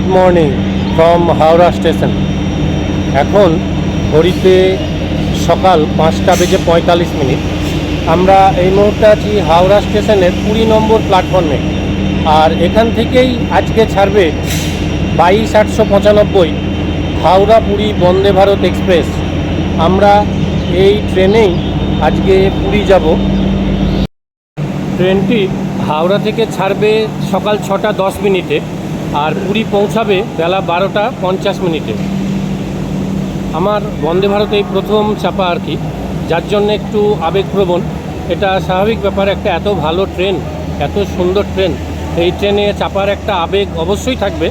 Good morning from Howrah station. এখন ঘড়িতে সকাল 5:45। আমরা এই মুহূর্তে আছি হাওড়া স্টেশনের 20 নম্বর প্ল্যাটফর্মে। আর এখান থেকেই আজকে ছাড়বে 22:895 হাওড়া পুরী বন্দে ভারত এক্সপ্রেস। আমরা এই ট্রেনেই আজকে পুরী যাব। ট্রেনটি হাওড়া থেকে ছাড়বে সকাল 6:10 আর পুরী পৌঁছাবে বেলা 12:50। আমার বন্দে ভারত এই প্রথম চাপা আর কি, যার জন্য একটু আবেগপ্রবণ। এটা স্বাভাবিক ব্যাপার, একটা এত ভালো ট্রেন, এত সুন্দর ট্রেন, এই ট্রেনে চাপার একটা আবেগ অবশ্যই থাকবে।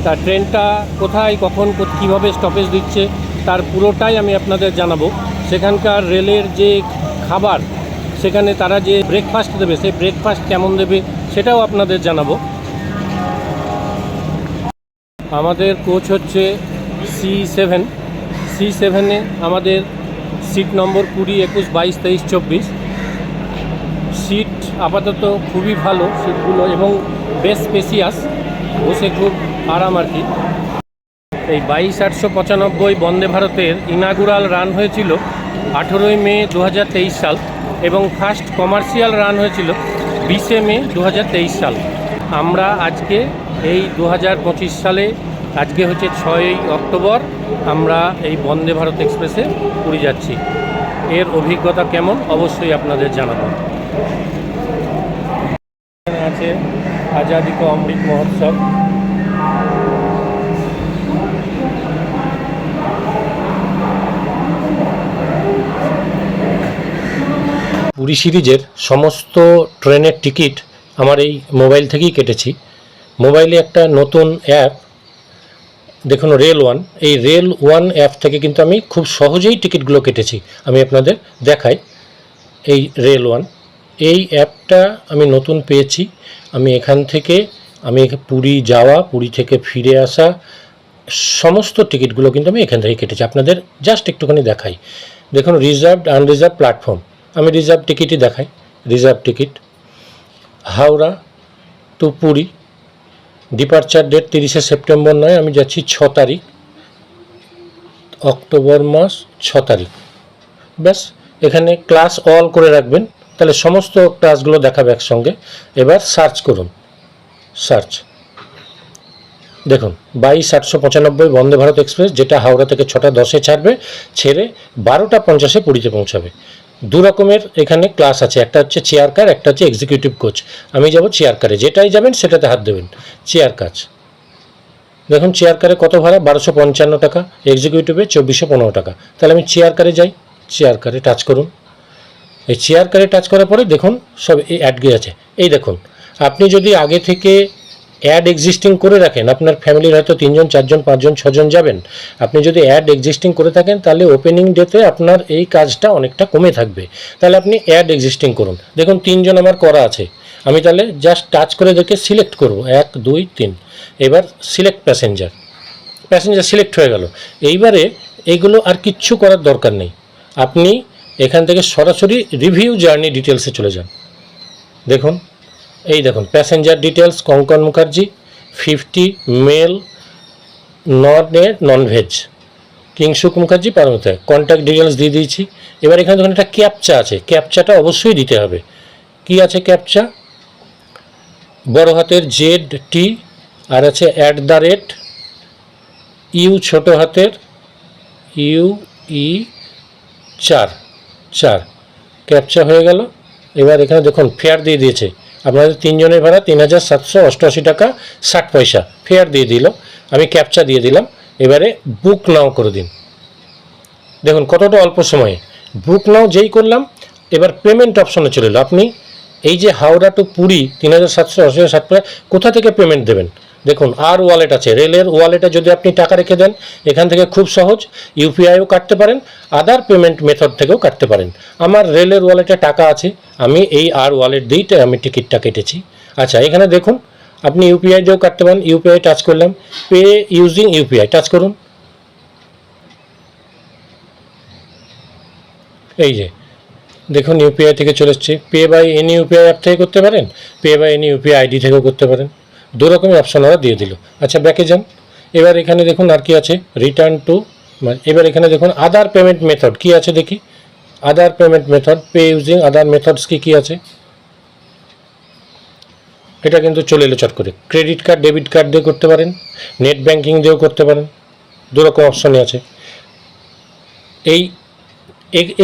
তা ট্রেনটা কোথায়, কখন, কীভাবে স্টপেজ দিচ্ছে তার পুরোটাই আমি আপনাদের জানাবো। সেখানকার রেলের যে খাবার, সেখানে তারা যে ব্রেকফাস্ট দেবে, সেই ব্রেকফাস্ট কেমন দেবে সেটাও আপনাদের জানাবো। আমাদের কোচ হচ্ছে C7-এ আমাদের সিট নম্বর 20, 21, 22, 23, 24। সিট আপাতত খুবই ভালো সিটগুলো এবং বেশ স্পেসিয়াস, বসে খুব আরাম আর কি। এই 22:895 বন্দে ভারতের ইনাগুরাল রান হয়েছিল 18 মে 2023 সাল এবং ফার্স্ট কমার্শিয়াল রান হয়েছিল 20 মে 2023 সাল। আমরা আজকে এই 2025 সালে, আজকে হচ্ছে 6 অক্টোবর, আমরা এই বন্দে ভারত এক্সপ্রেসে পুরী যাচ্ছি। এর অভিজ্ঞতা কেমন অবশ্যই আপনাদের জানাবো। এখানে আছে আজাদি কা অমৃত মহোৎসব। পুরী সিরিজের সমস্ত ট্রেনের টিকিট আমার এই মোবাইল থেকেই কেটেছি। মোবাইলে একটা নতুন অ্যাপ, দেখুন রেল1, এই রেল1 অ্যাপ থেকে কিন্তু আমি খুব সহজেই টিকিটগুলো কেটেছি। আমি আপনাদের দেখাই। এই রেল1 এই অ্যাপটা আমি নতুন পেয়েছি। আমি এখান থেকে পুরী যাওয়া, পুরী থেকে ফিরে আসা সমস্ত টিকিটগুলো কিন্তু আমি এখান থেকে কেটেছি। আপনাদের জাস্ট একটুখানি দেখাই। দেখুন রিজার্ভড আনরিজার্ভ প্ল্যাটফর্ম, আমি রিজার্ভ টিকিটই দেখাই। Reserve ticket Howrah to Puri, departure date 30শে সেপ্টেম্বর নয়, আমি যাচ্ছি 6 তারিখ, অক্টোবর মাস 6 তারিখ। ব্যাস, এখানে ক্লাস অল করে রাখবেন, তাহলে সমস্ত ক্লাসগুলো দেখাবে একসঙ্গে। এবার সার্চ করুন, সার্চ দেখুন 22:895 বন্দে ভারত এক্সপ্রেস, যেটা হাওড়া থেকে 6:10 ছাড়বে, ছেড়ে 12:50 পুরীতে পৌঁছাবে। দু রকমের এখানে ক্লাস আছে, একটা হচ্ছে চেয়ার কার, একটা হচ্ছে এক্সিকিউটিভ কোচ। আমি যাব চেয়ার কারে, যেটাই যাবেন সেটাতে হাত দেবেন। চেয়ার কাজ দেখুন, চেয়ার কারে কত ভাড়া, 1255 টাকা, এক্সিকিউটিভে 2415 টাকা। তাহলে আমি চেয়ার কারে যাই, চেয়ার কারে টাচ করুন। এই চেয়ার কারে টাচ করার পরে দেখুন সব এই অ্যাড গিয়ে আছে। এই দেখুন, আপনি যদি আগে থেকে অ্যাড এক্সিস্টিং করে রাখেন, আপনার ফ্যামিলির হয়তো 3 জন 4 জন 5 জন 6 জন যাবেন, আপনি যদি অ্যাড এক্সিস্টিং করে থাকেন তাহলে ওপেনিং ডেতে আপনার এই কাজটা অনেকটা কমে থাকবে। তাহলে আপনি অ্যাড এক্সিস্টিং করুন। দেখুন 3 জন আমার করা আছে, আমি তাহলে জাস্ট টাচ করে দেখে সিলেক্ট করব 1 2 3। এবার সিলেক্ট প্যাসেঞ্জার সিলেক্ট হয়ে গেল। এইবারে এইগুলো আর কিচ্ছু করার দরকার নেই, আপনি এখান থেকে সরাসরি রিভিউ জার্নি ডিটেলসে চলে যান। দেখুন এই দেখুন passenger details, Kankan Mukherjee 50, male, non veg, Kingshuk Mukherjee Paramita, contact details দিয়ে দিয়েছি। এবার এখানে দেখুন একটা ক্যাপচা আছে, ক্যাপচাটা অবশ্যই দিতে হবে। কি আছে ক্যাপচা? বড় হাতের ZT আর আছে @U, ছোট হাতের UE 4 ক্যাপচা হয়ে গেল। এবার এখানে দেখুন ফেয়ার দিয়ে দিয়েছে, আপনাদের 3 জনের ভাড়া 3788 টাকা 60 পয়সা ফেয়ার দিয়ে দিল। আমি ক্যাপচা দিয়ে দিলাম। এবারে বুক নাও করে দিন। দেখুন কতটা অল্প সময়ে বুক নাও যেই করলাম, এবার পেমেন্ট অপশনে চলে এলো। আপনি এই যে হাওড়া টু পুরী 3780 টাকা, কোথা থেকে পেমেন্ট দেবেন? দেখুন আর ওয়ালেট আছে, রেলের ওয়ালেটে যদি আপনি টাকা রেখে দেন এখান থেকে খুব সহজ, ইউপিআইও কাটতে পারেন, আদার পেমেন্ট মেথড থেকেও কাটতে পারেন। আমার রেলের ওয়ালেটে টাকা আছে, আমি এই আর ওয়ালেট দিয়েই আমি টিকিটটা কেটেছি। আচ্ছা এখানে দেখুন আপনি ইউপিআই দিয়েও কাটতে পারেন। ইউপিআই টাচ করলাম, পে ইউজিং ইউপিআই টাচ করুন। এই যে দেখুন ইউপিআই থেকে চলে এসছে। Pay by any UPI app থেকে করতে পারেন, pay by any UPI ID থেকেও করতে পারেন। দু রকমের অপশন ওরা দিয়ে দিল। আচ্ছা, ব্যাকে যান। এবার এখানে দেখুন আর কি আছে, রিটার্ন টু। এবার এখানে দেখুন আদার পেমেন্ট মেথড কি আছে দেখি। আদার পেমেন্ট মেথড, পে ইউজিং আদার মেথডস কি আছে, এটা কিন্তু চলে এলো চট করে। ক্রেডিট কার্ড, ডেবিট কার্ড দিয়ে করতে পারেন, নেট ব্যাঙ্কিং দিয়েও করতে পারেন, দু রকম অপশানই আছে।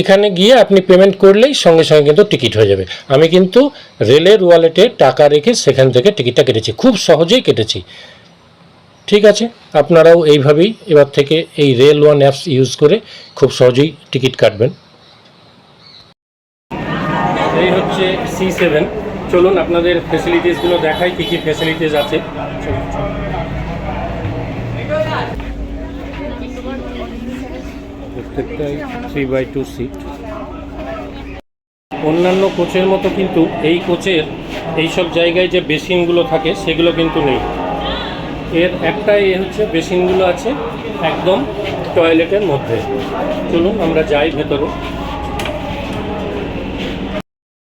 এখানে গিয়ে আপনি পেমেন্ট করলেই সঙ্গে সঙ্গে কিন্তু টিকিট হয়ে যাবে। আমি কিন্তু রেলের ওয়ালেটে টাকা রেখে সেখান থেকে টিকিটটা কেটেছি, খুব সহজেই কেটেছি। ঠিক আছে, আপনারাও এইভাবেই এবার থেকে এই রেল ওয়ান অ্যাপস ইউজ করে খুব সহজেই টিকিট কাটবেন। এই হচ্ছে C7। চলুন আপনাদের ফেসিলিটিসগুলো দেখাই, কী কী ফেসিলিটিস আছে। প্রত্যেকটাই 3x2 সিট। অন্যান্য কোচের মতো কিন্তু এই কোচের এইসব জায়গায় যে বেসিনগুলো থাকে সেগুলো কিন্তু নেই। এর একটাই হচ্ছে বেসিনগুলো আছে একদম টয়লেটের মধ্যে। চলুন আমরা যাই ভেতরে।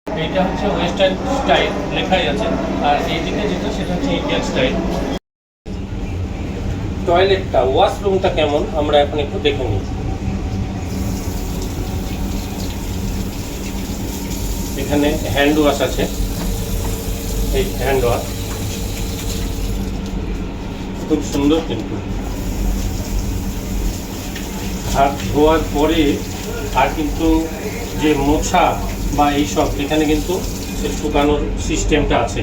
এইটা হচ্ছে ওয়েস্টার্ন স্টাইল লেখাই আছে, আর এইদিকে যেটা সেটা হচ্ছে ইন্ডিয়ান স্টাইল। টয়লেটটা, ওয়াশরুমটা কেমন আমরা এখন একটু দেখে নিই। এখানে হ্যান্ড ওয়াশ আছে, এই হ্যান্ড ওয়াশ খুব সুন্দর, কিন্তু হাত ধোয়ার পরে আর কিন্তু যে মোছা বা এইসব এখানে কিন্তু শুকানোর সিস্টেমটা আছে।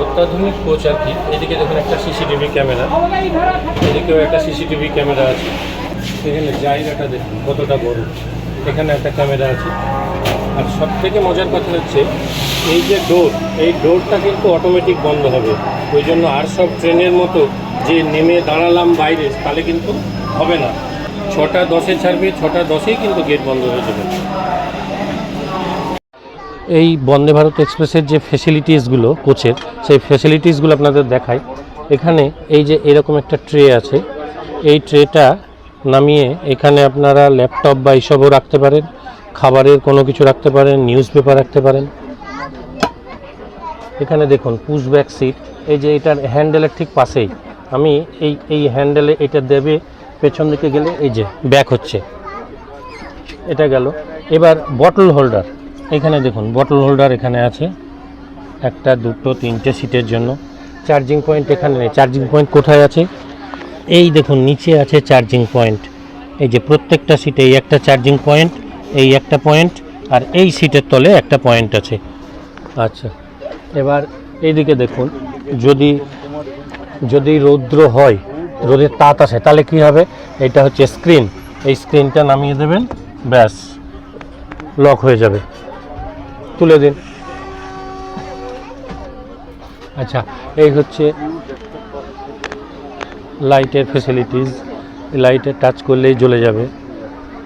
অত্যাধুনিক কোচ আর কি। এদিকে দেখুন একটা সিসিটিভি ক্যামেরা, এদিকেও একটা সিসিটিভি ক্যামেরা আছে। এখানে জায়গাটা দেখুন কতটা বড়, এখানে একটা ক্যামেরা আছে। আর সব থেকে মজার কথা হচ্ছে এই যে ডোর, এই ডোরটা কিন্তু অটোমেটিক বন্ধ হবে। ওই জন্য আর সব ট্রেনের মতো যে নেমে দাঁড়ালাম বাইরে, তাহলে কিন্তু হবে না। 6টা 10-এ ছাড়বে, 6টা 10-এই কিন্তু গেট বন্ধ হয়ে যাবে। এই বন্দে ভারত এক্সপ্রেসের যে ফেসিলিটিসগুলো কোচের, সেই ফেসিলিটিসগুলো আপনাদের দেখাই। এখানে এই যে এরকম একটা ট্রে আছে, এই ট্রেটা নামিয়ে এখানে আপনারা ল্যাপটপ বা এইসবও রাখতে পারেন, খাবারের কোনো কিছু রাখতে পারেন, নিউজ পেপার রাখতে পারেন। এখানে দেখুন পুশ ব্যাক সিট, এই যে এটার হ্যান্ডেলের ঠিক পাশেই। আমি এই হ্যান্ডেলে এটা দেবে, পেছন দিকে গেলে এই যে ব্যাক হচ্ছে, এটা গেল। এবার বটল হোল্ডার, এখানে দেখুন বটল হোল্ডার এখানে আছে, 1, 2, 3টে সিটের জন্য। চার্জিং পয়েন্ট এখানে নেই। চার্জিং পয়েন্ট কোথায় আছে? এই দেখুন নিচে আছে চার্জিং পয়েন্ট। এই যে প্রত্যেকটা সিটে এই একটা চার্জিং পয়েন্ট, এই একটা পয়েন্ট, আর এই সিটের তলে একটা পয়েন্ট আছে। আচ্ছা, এবার এইদিকে দেখুন, যদি রৌদ্র হয়, রোদের তাপ আসে, তাহলে কি হবে? এটা হচ্ছে স্ক্রিন, এই স্ক্রিনটা নামিয়ে দেবেন, ব্যাস লক হয়ে যাবে, তুলে দিন। আচ্ছা, এই হচ্ছে লাইটের ফেসিলিটিস। লাইটে টাচ করলেই জ্বলে যাবে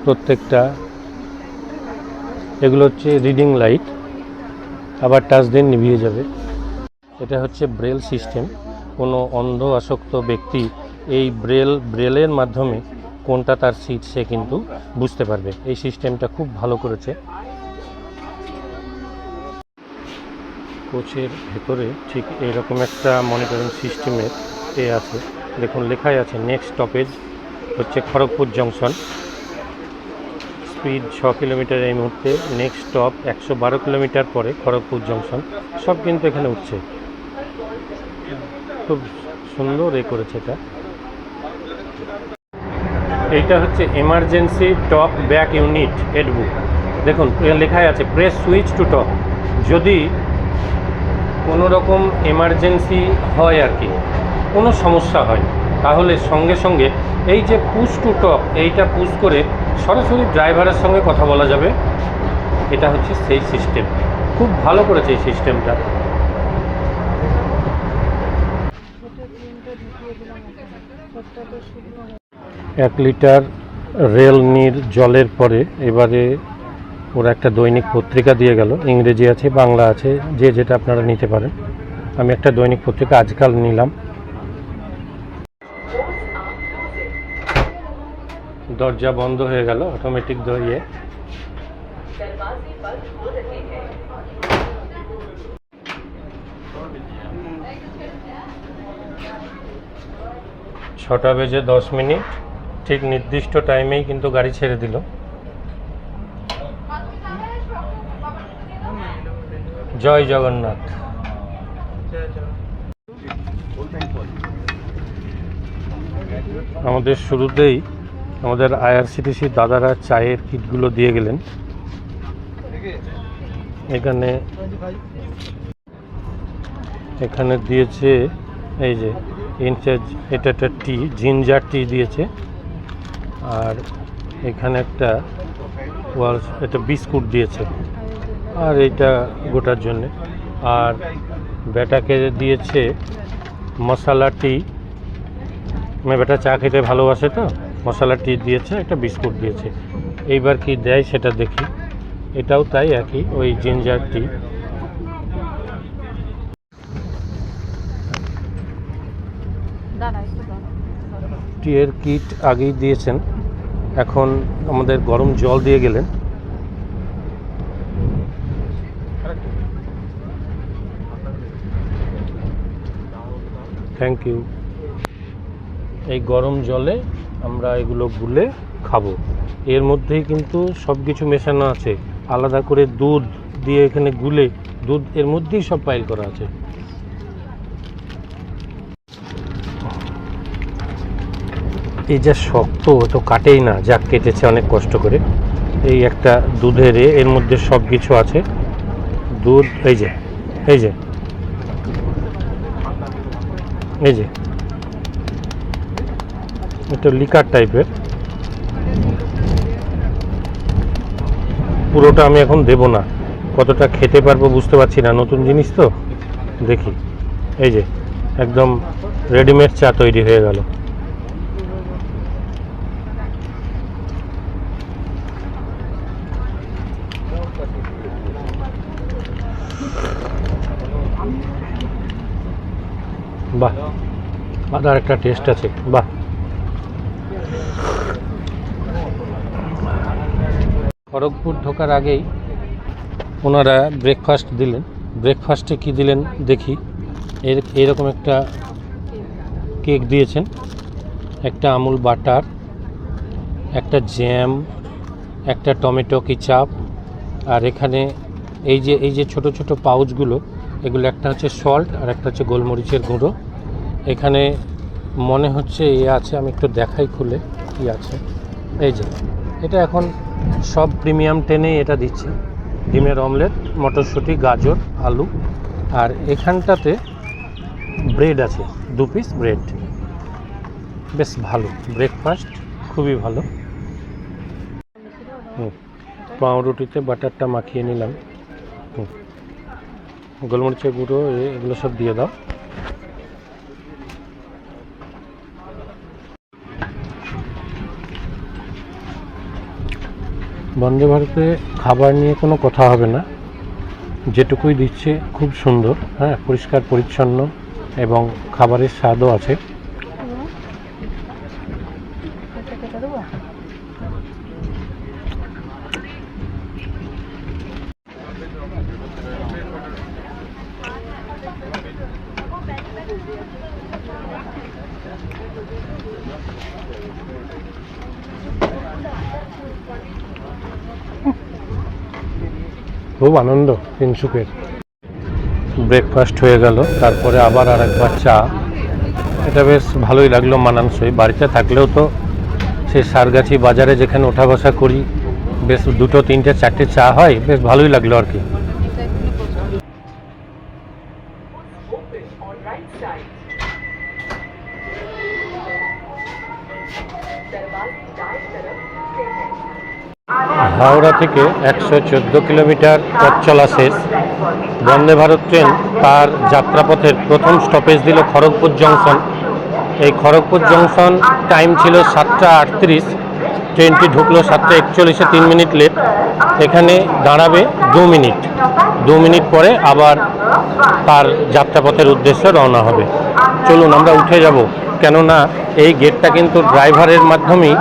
প্রত্যেকটা। এগুলো হচ্ছে রিডিং লাইট, আবার টাচ দিন নিভিয়ে যাবে। এটা হচ্ছে ব্রেল সিস্টেম। কোনো অন্ধ আসক্ত ব্যক্তি এই ব্রেলের মাধ্যমে কোনটা তার সিট সে কিন্তু বুঝতে পারবে। এই সিস্টেমটা খুব ভালো করেছে। কোচের ভেতরে ঠিক এরকম একটা মনিটরিং সিস্টেমের আছে। দেখুন লেখাই আছে নেক্সট স্টপেজ হচ্ছে খড়গপুর জংশন, স্পিড 6 কিলোমিটার এই মুহূর্তে। নেক্সট স্টপ 112 কিলোমিটার পরে খড়গপুর জংশন। সব কিন্তু এখানে উঠছে, খুব সুন্দর করেছে এটা। এইটা হচ্ছে এমার্জেন্সি টপ ব্যাক ইউনিট হেডবুক। দেখুন লেখাই আছে প্রেস সুইচ টু টপ। যদি কোনো রকম এমার্জেন্সি হয় আর কি, কোনো সমস্যা হয়, তাহলে সঙ্গে সঙ্গে এই যে পুশ টু টপ, এইটা পুশ করে সরাসরি ড্রাইভারের সঙ্গে কথা বলা যাবে। এটা হচ্ছে সেই সিস্টেম, খুব ভালো করেছে এই সিস্টেমটা। 1 লিটার রেল নির জলের পরে এবারে ওরা একটা দৈনিক পত্রিকা দিয়ে গেল, ইংরেজি আছে, বাংলা আছে, যে যেটা আপনারা নিতে পারেন। আমি একটা দৈনিক পত্রিকা আজকাল নিলাম। দরজা বন্ধ হয়ে গেল অটোমেটিক দইয়ে। ছটা বেজে 10 মিনিট, ঠিক নির্দিষ্ট টাইমেই কিন্তু গাড়ি ছেড়ে দিল। জয় জগন্নাথ। আমাদের শুরুতেই আমাদের আইআরসিটিসি দাদারা চায়ের কিটগুলো দিয়ে গেলেন। এখানে দিয়েছে এই যে ইনচার্জ, এটা একটা টি, জিঞ্জার টি দিয়েছে। আর এখানে একটা এটা বিস্কুট দিয়েছে, আর এইটা গোটার জন্যে। আর বেটাকে দিয়েছে মশলা টি, মানে বেটা চা খেতে ভালোবাসে তো, মশলা টি দিয়েছে, একটা বিস্কুট দিয়েছে। এইবার কি দেয় সেটা দেখি। এটাও তাই একই, ওই জিঞ্জার টি। টিয়ের কিট আগেই দিয়েছেন, এখন আমাদের গরম জল দিয়ে গেলেন। Thank you. এই গরম জলে আমরা এগুলো গুলে খাবো। এর মধ্যেই কিন্তু সব কিছু মেশানো আছে, আলাদা করে দুধ দিয়ে এখানে গুলে, দুধ এর মধ্যেই সব পাইল করা আছে। এই যে শক্ত, তো কাটেই না, যা কেটেছে অনেক কষ্ট করে। এই একটা দুধের এর মধ্যে সব কিছু আছে। দুধ, এই যে এই যে এই যে এটা লিকার টাইপের। পুরোটা আমি এখন দেব না, কতটা খেতে পারবো বুঝতে পারছি না, নতুন জিনিস তো। দেখি, এই যে একদম রেডিমেড চা তৈরি হয়ে গেল। বাহ, আদার একটা টেস্ট আছে, বাহ। খড়গপুর ঢোকার আগেই ওনারা ব্রেকফাস্ট দিলেন। ব্রেকফাস্টে কি দিলেন দেখি। এরকম একটা কেক দিয়েছেন, একটা আমুল বাটার, একটা জ্যাম, একটা টমেটো কেচাপ। আর এখানে এই যে ছোট ছোট পাউচগুলো, এগুলো একটা হচ্ছে সল্ট আর একটা হচ্ছে গোলমরিচের গুঁড়ো। এখানে মনে হচ্ছে আছে, আমি একটু দেখাই খুলে কি আছে। এই যে এটা এখন সব প্রিমিয়াম টেনেই এটা দিচ্ছে। ডিমের অমলেট, মটরশুঁটি, গাজর, আলু। আর এখানটাতে ব্রেড আছে, 2 পিস ব্রেড। বেশ ভালো ব্রেকফাস্ট, খুবই ভালো। পাউরুটিতে বাটারটা মাখিয়ে নিলাম। গোলমরিচের গুঁড়ো, এগুলো সব দিয়ে দাও। বন্দে ভারতে খাবার নিয়ে কোনো কথা হবে না, যেটুকুই দিচ্ছে খুব সুন্দর। হ্যাঁ, পরিষ্কার পরিচ্ছন্ন এবং খাবারের স্বাদও আছে। খুব আনন্দ তিনসুকের। ব্রেকফাস্ট হয়ে গেল, তারপরে আবার আর একবার চা। এটা বেশ ভালোই লাগলো, মানানসই। বাড়িতে থাকলেও তো সেই সারগাছি বাজারে যেখানে ওঠা বসা করি, বেশ 2, 3, 4টে চা হয়, বেশ ভালোই লাগলো আর কি। হাওড়া থেকে 114 কিলোমিটার পথ চলা শেষ। বন্দে ভারত ট্রেন তার যাত্রাপথের প্রথম স্টপেজ দিল খড়গপুর জংশন। এই খড়গপুর জংশন টাইম ছিল 7টা 38, ট্রেনটি ঢুকলো 7:41-এ, 3 মিনিট লেট। এখানে দাঁড়াবে 2 মিনিট, 2 মিনিট পরে আবার তার যাত্রাপথের উদ্দেশ্যে রওনা হবে। চলুন আমরা উঠে যাব, কেননা এই গেটটা কিন্তু ড্রাইভারের মাধ্যমেই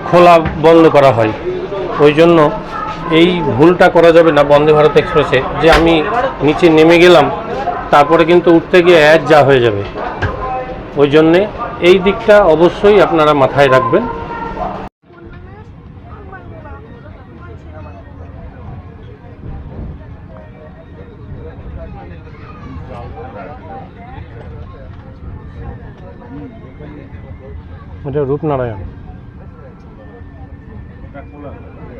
খোলা বন্ধ করা হয়। ওই জন্য এই ভুলটা করা যাবে না বন্দে ভারত এক্সপ্রেসে, যে আমি নিচে নেমে গেলাম তারপরে কিন্তু উঠতে গিয়ে যা হয়ে যাবে। ওই জন্যে এই দিকটা অবশ্যই আপনারা মাথায় রাখবেন। এটা রূপনারায়ণ,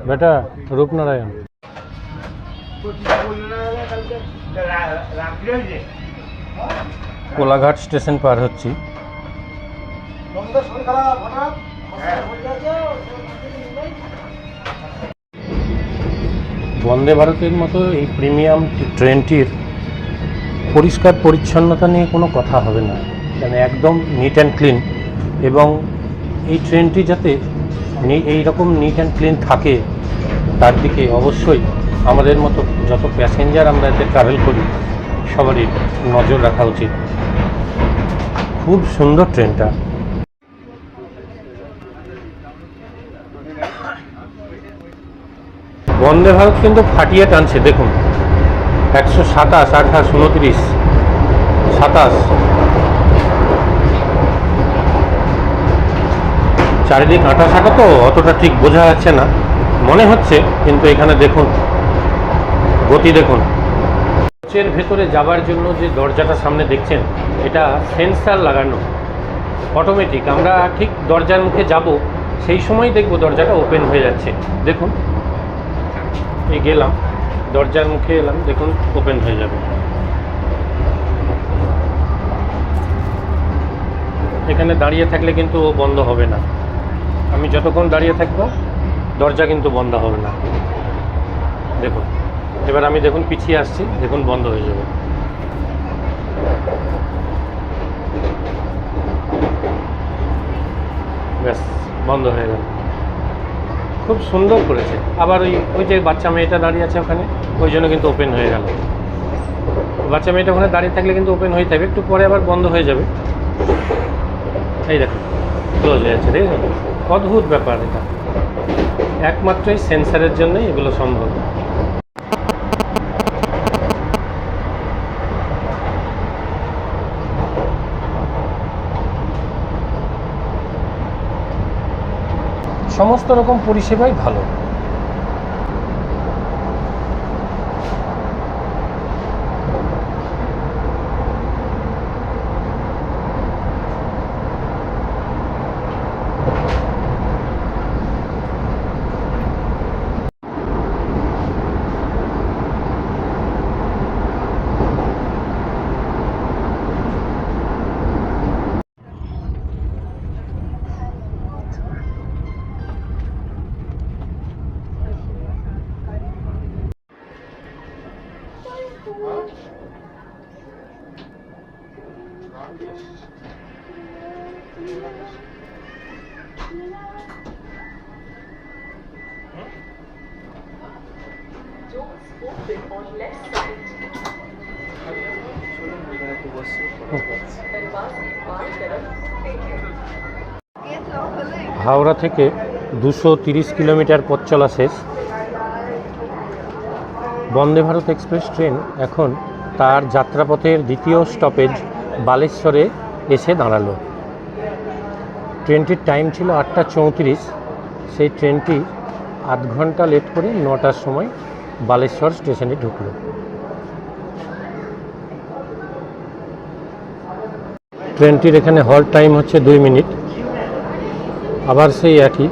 বেটা রূপনারায়ণ। কোলাঘাট স্টেশন পার হচ্ছি। বন্দে ভারতের মতো এই প্রিমিয়াম ট্রেনটির পরিষ্কার পরিচ্ছন্নতা নিয়ে কোনো কথা হবে না, কেন একদম নিট অ্যান্ড ক্লিন। এবং এই ট্রেনটি যাতে এইরকম নিট অ্যান্ড ক্লিন থাকে তার দিকে অবশ্যই আমাদের মতো যত প্যাসেঞ্জার আমরা এতে ট্রাভেল করি সবারই নজর রাখা উচিত। খুব সুন্দর ট্রেনটা। বন্দে ভারত কিন্তু ফাটিয়ে টানছে, দেখুন 127, 28, 29, 27। চারিদিক আঁটা শাঁটা তো অতটা ঠিক বোঝা যাচ্ছে না, মনে হচ্ছে, কিন্তু এখানে দেখুন গতি দেখুন। কোচের ভেতরে যাবার জন্য যে দরজাটা সামনে দেখছেন, এটা সেন্সার লাগানো অটোমেটিক। আমরা ঠিক দরজার মুখে যাব, সেই সময় দেখব দরজাটা ওপেন হয়ে যাচ্ছে। দেখুন এই গেলাম, দরজার মুখে এলাম, দেখুন ওপেন হয়ে যাবে। এখানে দাঁড়িয়ে থাকলে কিন্তু ও বন্ধ হবে না। আমি যতক্ষণ দাঁড়িয়ে থাকবো দরজা কিন্তু বন্ধ হবে না। দেখুন এবার আমি দেখুন পিছিয়ে আসছি, দেখুন বন্ধ হয়ে যাবে। ব্যাস বন্ধ হয়ে গেল। খুব সুন্দর করেছে। আবার ওই যে বাচ্চা মেয়েটা দাঁড়িয়ে আছে ওখানে, ওই জন্য কিন্তু ওপেন হয়ে গেল। বাচ্চা মেয়েটা ওখানে দাঁড়িয়ে থাকলে কিন্তু ওপেন হয়ে থাকবে, একটু পরে আবার বন্ধ হয়ে যাবে। এই দেখুন ক্লোজ হয়ে যাচ্ছে, দেখেছেন? অদ্ভুত ব্যাপার এটা, একমাত্র এই সেন্সারের জন্যই এগুলো সম্ভব। সমস্ত রকম পরিষেবাই ভালো। হাওড়া থেকে 230 কিলোমিটার পথ চলা শেষ। বন্দে ভারত এক্সপ্রেস ট্রেন এখন তার যাত্রাপথের দ্বিতীয় স্টপেজ বালেশ্বরে এসে দাঁড়ালো। ট্রেনটির টাইম ছিল 8:34, সেই ট্রেনটি আধ ঘন্টা লেট করে 9টার সময় বালেশ্বর স্টেশনে ঢুকলো। ট্রেনটির এখানে হল্ট টাইম হচ্ছে 2 মিনিট। আবার সেই একই,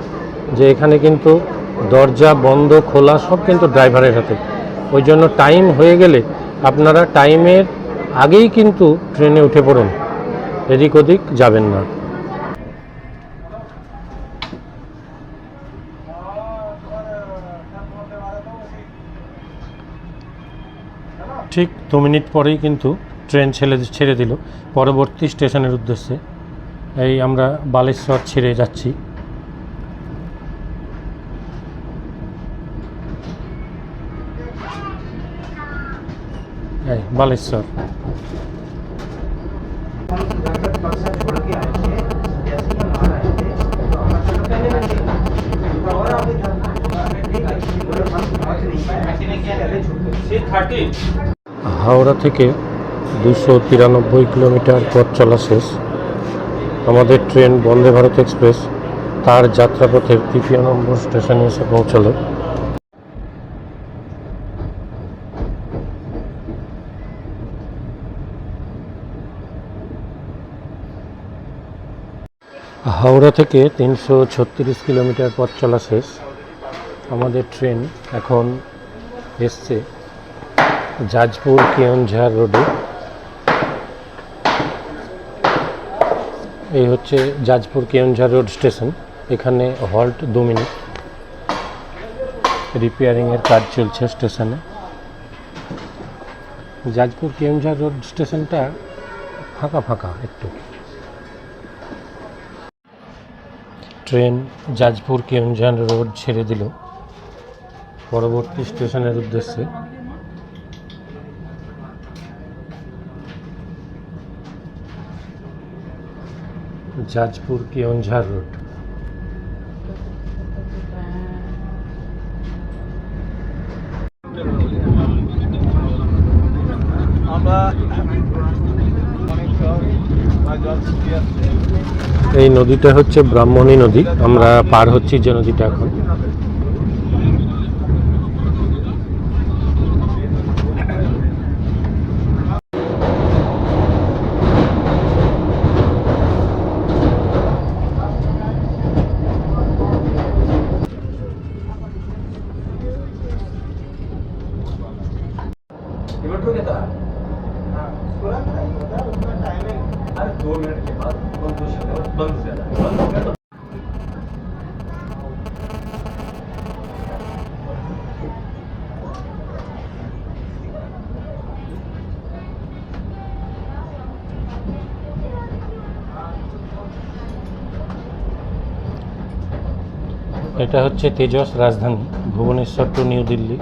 যে এখানে কিন্তু দরজা বন্ধ খোলা সব কিন্তু ড্রাইভারের হাতে। ওই জন্য টাইম হয়ে গেলে আপনারা টাইমের আগেই কিন্তু ট্রেনে উঠে পড়ুন, এদিক ওদিক যাবেন না। ঠিক 2 মিনিট পরেই কিন্তু ট্রেন ছেড়ে দিল পরবর্তী স্টেশনের উদ্দেশ্যে। এই আমরা বালেশ্বর ছেড়ে যাচ্ছি। এই বালেশ্বর। হাওড়া থেকে 293 কিলোমিটার পথ চলা শেষ। আমাদের ট্রেন বন্দে ভারত এক্সপ্রেস তার যাত্রাপথের 3 নম্বর স্টেশনে এসে পৌঁছালো। হাওড়া থেকে 336 কিলোমিটার পথ চলা শেষ। আমাদের ট্রেন এখন এসছে জাজপুর কেওনঝাড় রোডে। এই হচ্ছে জাজপুর কেওনঝাড় রোড স্টেশন। এখানে হল্ট 2 মিনিট, রিপেয়ারিংয়ের কাজ চলছে স্টেশনে। জাজপুর কেওনঝাড় রোড স্টেশনটা ফাঁকা ফাঁকা একটু। ট্রেন জাজপুর কেওনঝাড় রোড ছেড়ে দিল পরবর্তী স্টেশনের উদ্দেশ্যে। জাজপুর কেওনঝাড় রোড। এই নদীটা হচ্ছে ব্রাহ্মণী নদী। আমরা পার হচ্ছি যে নদীটা এখন। এটা হচ্ছে তেজস রাজধানী, ভুবনেশ্বর টু নিউ দিল্লি।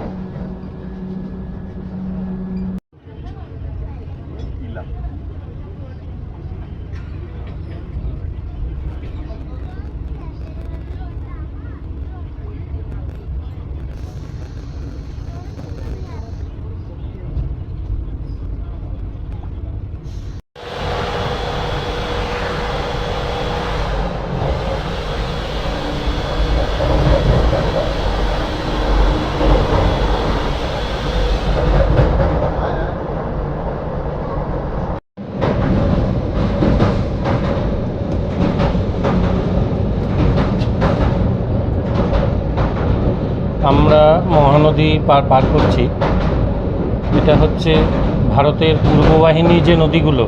আমরা মহানদী পার করছি। এটা হচ্ছে ভারতের পূর্ব বাহিনী যে নদীগুলো,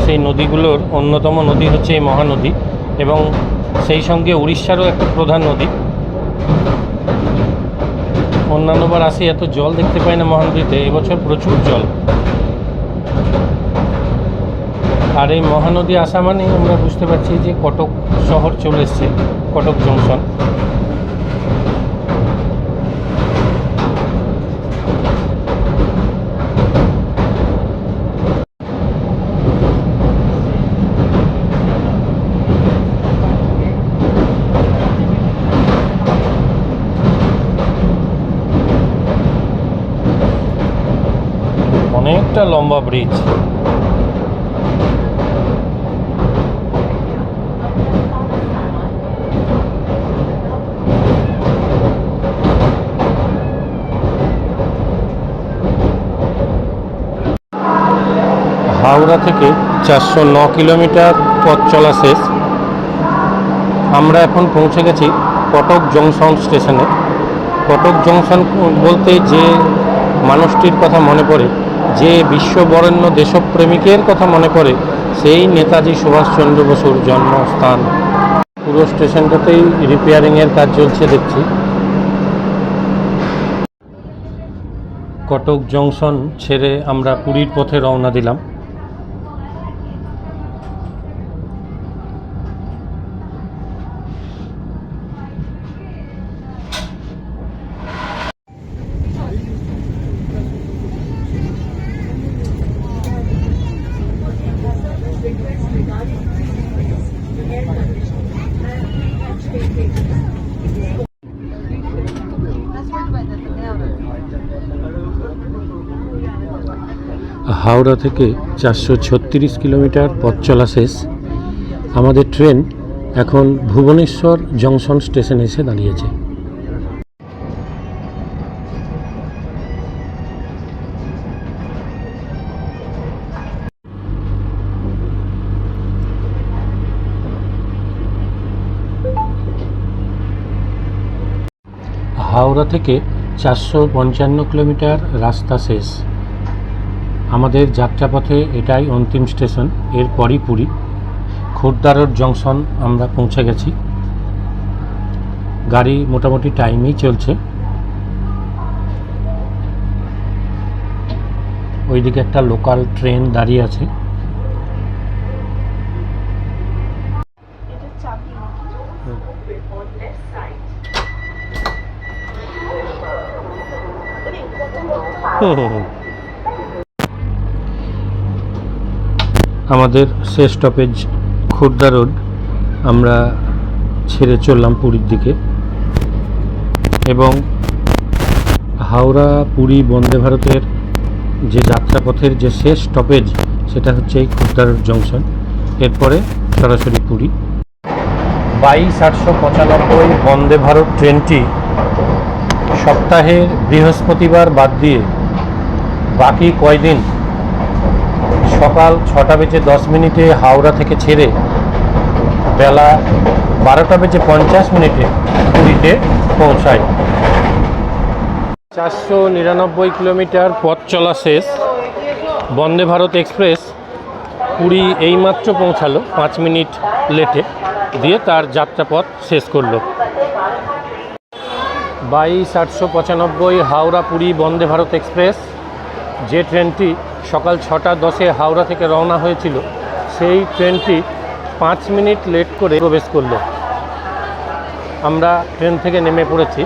সেই নদীগুলোর অন্যতম নদী হচ্ছে এই মহানদী, এবং সেই সঙ্গে উড়িষ্যারও একটা প্রধান নদী। অন্যান্যবার আসি এত জল দেখতে পাই না মহানদীতে, এবছর প্রচুর জল। আর এই মহানদী আসা মানে আমরা বুঝতে পারছি যে কটক শহর চলে এসছে, কটক জংশন। অনেকটা লম্বা ব্রিজ। হাওড়া থেকে 409 কিলোমিটার পথ চলা শেষ। আমরা এখন পৌঁছে গেছি কটক জংশন স্টেশনে। কটক জংশন বলতে যে মানুষটির কথা মনে পড়ে, যে বিশ্ববরেণ্য দেশপ্রেমিকের কথা মনে পড়ে, সেই নেতাজি সুভাষচন্দ্র বসুর জন্মস্থান। পুরো স্টেশনটাতেই রিপেয়ারিংয়ের কাজ চলছে দেখছি। কটক জংশন ছেড়ে আমরা পুরীর পথে রওনা দিলাম। হাওড়া থেকে 436 কিলোমিটার পথ চলা শেষ। আমাদের ট্রেন এখন ভুবনেশ্বর জংশন স্টেশনে এসে দাঁড়িয়েছে। হাওড়া থেকে 455 কিলোমিটার রাস্তা শেষ। আমাদের যাত্রাপথে এটাই অন্তিম স্টেশন, এরপরই পুরী। খোর্দা রোড জংশন আমরা পৌঁছে গেছি। গাড়ি মোটামুটি টাইমেই চলছে। ওইদিকে একটা লোকাল ট্রেন দাঁড়িয়ে আছে। আমাদের শেষ স্টপেজ খোর্দা রোড। আমরা ছেড়ে চললাম পুরীর দিকে এবং হাওড়া পুরী বন্দে ভারতের যে যাত্রাপথের যে শেষ স্টপেজ সেটা হচ্ছে এই খোর্দা রোড জংশন। এরপরে সরাসরি পুরী। 22/895 বন্দে ভারত ট্রেনটি সপ্তাহের বৃহস্পতিবার বাদ দিয়ে বাকি কয়দিন সকাল 6:10 হাওড়া থেকে ছেড়ে বেলা 12:50 পুরীতে পৌঁছায়। 499 কিলোমিটার পথ চলা শেষ। বন্দে ভারত এক্সপ্রেস পুরী এইমাত্র পৌঁছালো 5 মিনিট লেটে, দিয়ে তার যাত্রাপথ শেষ করলো। 22/895 হাওড়া পুরী বন্দে ভারত এক্সপ্রেস, যে ট্রেনটি সকাল 6:10 হাওড়া থেকে রওনা হয়েছিল, সেই ট্রেনটি 5 মিনিট লেট করে প্রবেশ করলো। আমরা ট্রেন থেকে নেমে পড়েছি।